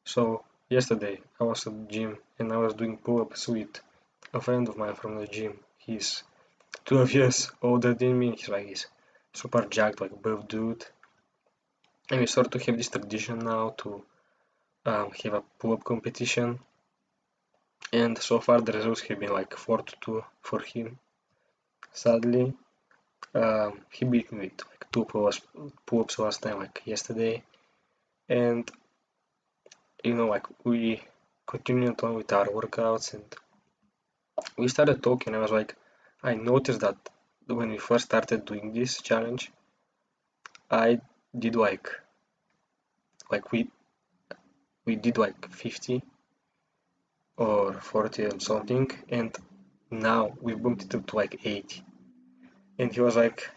So yesterday I was at the gym and I was doing pull-ups with a friend of mine from the gym. He's 12 years older than me. He's super jacked, like buff dude. And we sort of have this tradition now to have a pull-up competition. And so far the results have been like 4-2 for him. Sadly, he beat me with like two pull-ups last time, like yesterday. And like we continued on with our workouts and we started talking. I was like, I noticed that when we first started doing this challenge, I did like we did like 50 or 40 or something, and now we bumped it up to like 80. And he was like,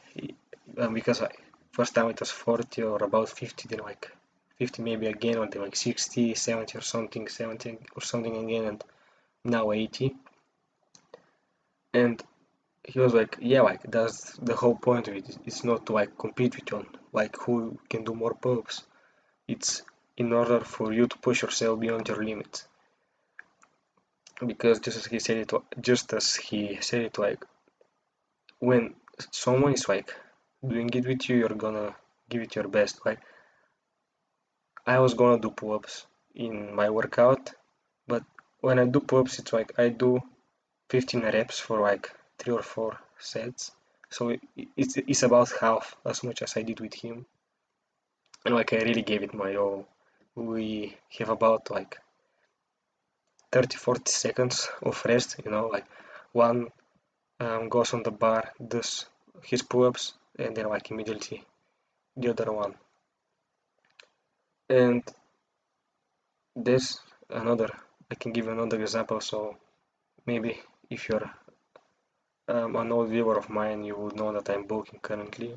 because first time it was 40 or about 50, then like 50 maybe again, or then like 60, 70 or something, 70 or something again, and now 80. And he was like, yeah, like that's the whole point of it. It's not to like compete with you on like who can do more pull-ups. It's in order for you to push yourself beyond your limits. Because just as he said it, like when someone is like doing it with you, you're gonna give it your best. Like I was gonna do pull-ups in my workout, but when I do pull-ups, it's like I do 15 reps for like 3 or 4 sets. So it's about half as much as I did with him. And like I really gave it my all. We have about like 30-40 seconds of rest, like one goes on the bar, does his pull-ups, and then like immediately the other one. And there's I can give another example. So maybe if you're an old viewer of mine, you would know that I'm bulking currently,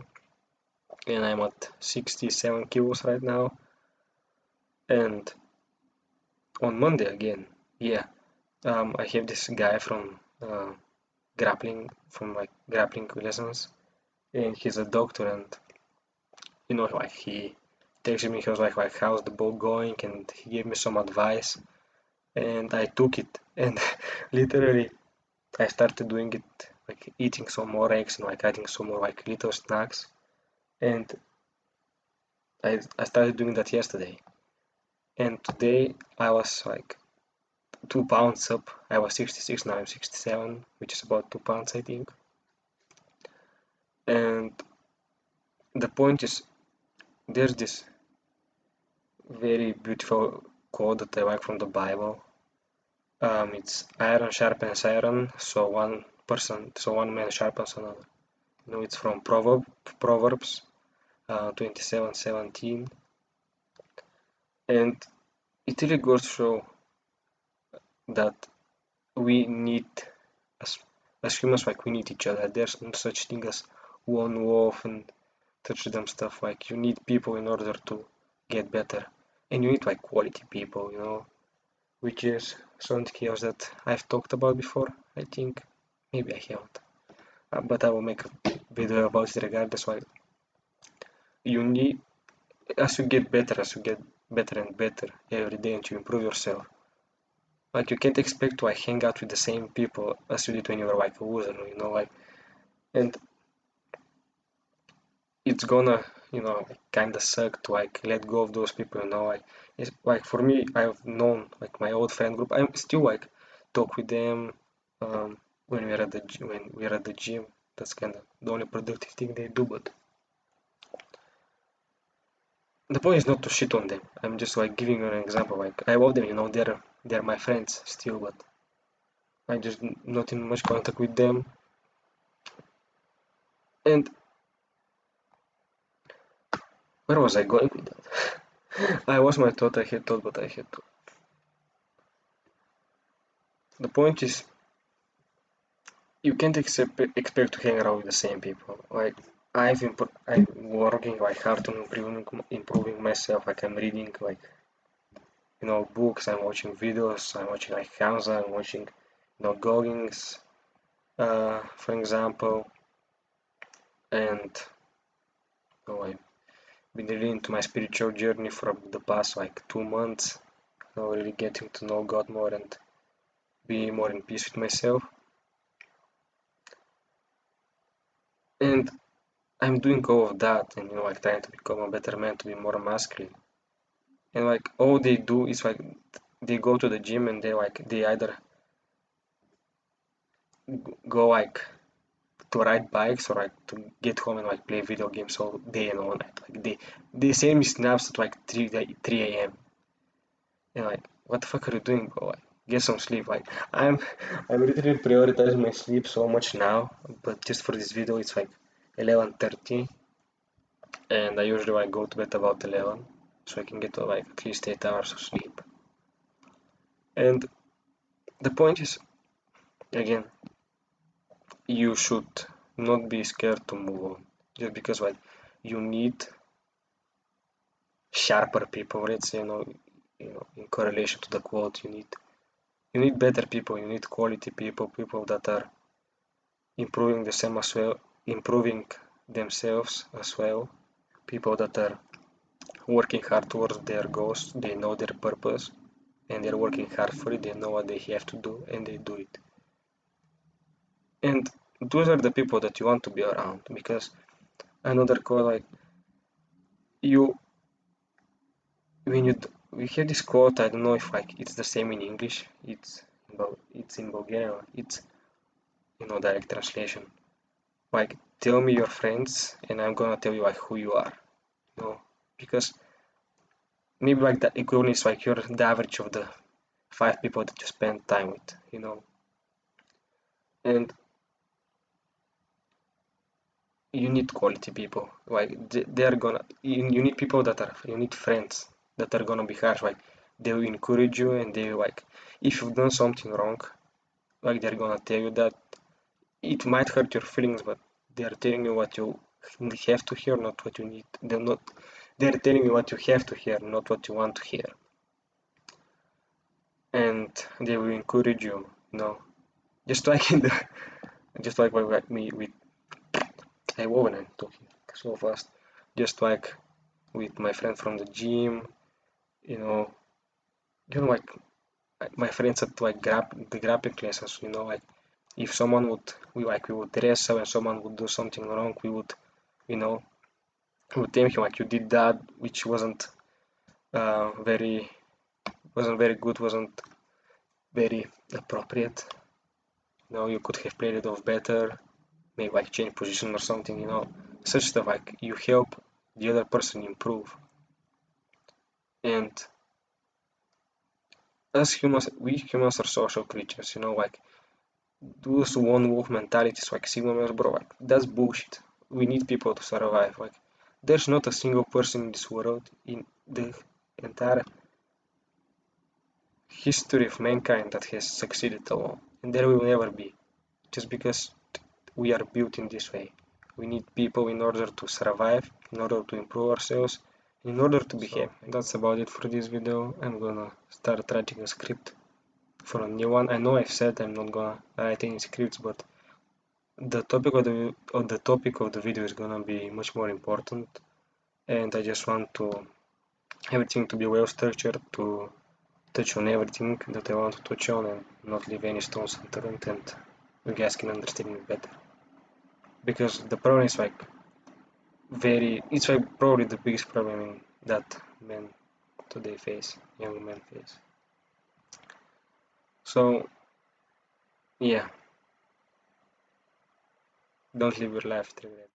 and I'm at 67 kilos right now. And on Monday again, yeah, I have this guy from grappling lessons, and he's a doctor, and like he texted me, he was like how's the ball going, and he gave me some advice, and I took it, and literally I started doing it, like eating some more eggs and like adding some more like little snacks, and I started doing that yesterday, and today I was like 2 pounds up. I was 66, now I'm 67, which is about 2 pounds, I think. And the point is, there's this very beautiful quote that I like from the Bible. It's iron sharpens iron, so one man sharpens another. It's from Proverbs 27:17, and it really goes to show that we need, as humans, like we need each other. There's no such thing as one wolf and touch them stuff. Like you need people in order to get better, and you need like quality people, which is something else that I've talked about before. I think maybe I haven't, but I will make a video about it regardless. Like you need, as you get better and better every day, and you improve yourself. Like you can't expect to like hang out with the same people as you did when you were like a loser, like, and it's gonna, kind of suck to like let go of those people, like it's like for me, I've known like my old friend group. I'm still like talk with them when we're at the gym. That's kind of the only productive thing they do. But the point is not to shit on them. I'm just like giving you an example. Like I love them, they're my friends still, but I just not in much contact with them. And where was I going with that? I lost my thought. I had thought, but I had thought. The point is, you can't expect to hang around with the same people. Like I'm working like hard on improving myself. Like I'm reading like books. I'm watching videos. I'm watching like Hamza. I'm watching Goggins, for example. And I've been really into my spiritual journey for the past like 2 months. really getting to know God more and be more in peace with myself. And I'm doing all of that and like trying to become a better man, to be more masculine. And like all they do is like they go to the gym and they either go like to ride bikes or like to get home and like play video games all day and all night. Like they send me snaps at like 3 a.m. And like, what the fuck are you doing, bro? Like, get some sleep. Like, I'm literally prioritizing my sleep so much now. But just for this video, it's like 11:30, and I usually like go to bed about 11, so I can get like at least 8 hours of sleep. And the point is, again, you should not be scared to move on, just because like you need sharper people. Let's say, in correlation to the quote, you need better people. You need quality people, people that are improving the same as well, improving themselves as well. People that are working hard towards their goals, they know their purpose, and they're working hard for it. They know what they have to do, and they do it. And those are the people that you want to be around, because another quote, like you, when you we have this quote. I don't know if like it's the same in English. It's in Bulgarian. It's direct translation. Like, tell me your friends, and I'm gonna tell you like who you are. Because maybe like the equivalent is like you're the average of the 5 people that you spend time with. And you need quality people. Like they're gonna, you need people that are, you need friends that are gonna be harsh. Like they will encourage you, and they like, if you've done something wrong, like they're gonna tell you that it might hurt your feelings, but they're telling you what you have to hear, not what you need. They're telling you what you have to hear, not what you want to hear. And they will encourage you. Just like in the, just like me with, I when I'm talking so fast. Just like with my friend from the gym, you know, like my friends at like the grappling classes. Like if someone we would wrestle and someone would do something wrong, you know, we would tell him like you did that, which very wasn't very good, wasn't very appropriate. You could have played it off better, maybe like change position or something. Such stuff, like you help the other person improve. And as humans, we humans are social creatures. Like those one wolf mentalities, like Sigma males, bro, like that's bullshit. We need people to survive. Like there's not a single person in this world, in the entire history of mankind, that has succeeded alone, and there will never be, just because we are built in this way. We need people in order to survive, in order to improve ourselves, in order to be happy. That's about it for this video. I'm gonna start writing a script for a new one. I know I've said I'm not gonna write any scripts, but the topic of the video is gonna be much more important, and I just want to everything to be well structured, to touch on everything that I want to touch on and not leave any stones unturned, and you guys can understand me better. Because the problem is like it's like probably the biggest problem that men today face, young men face. So yeah, don't live your life with regret.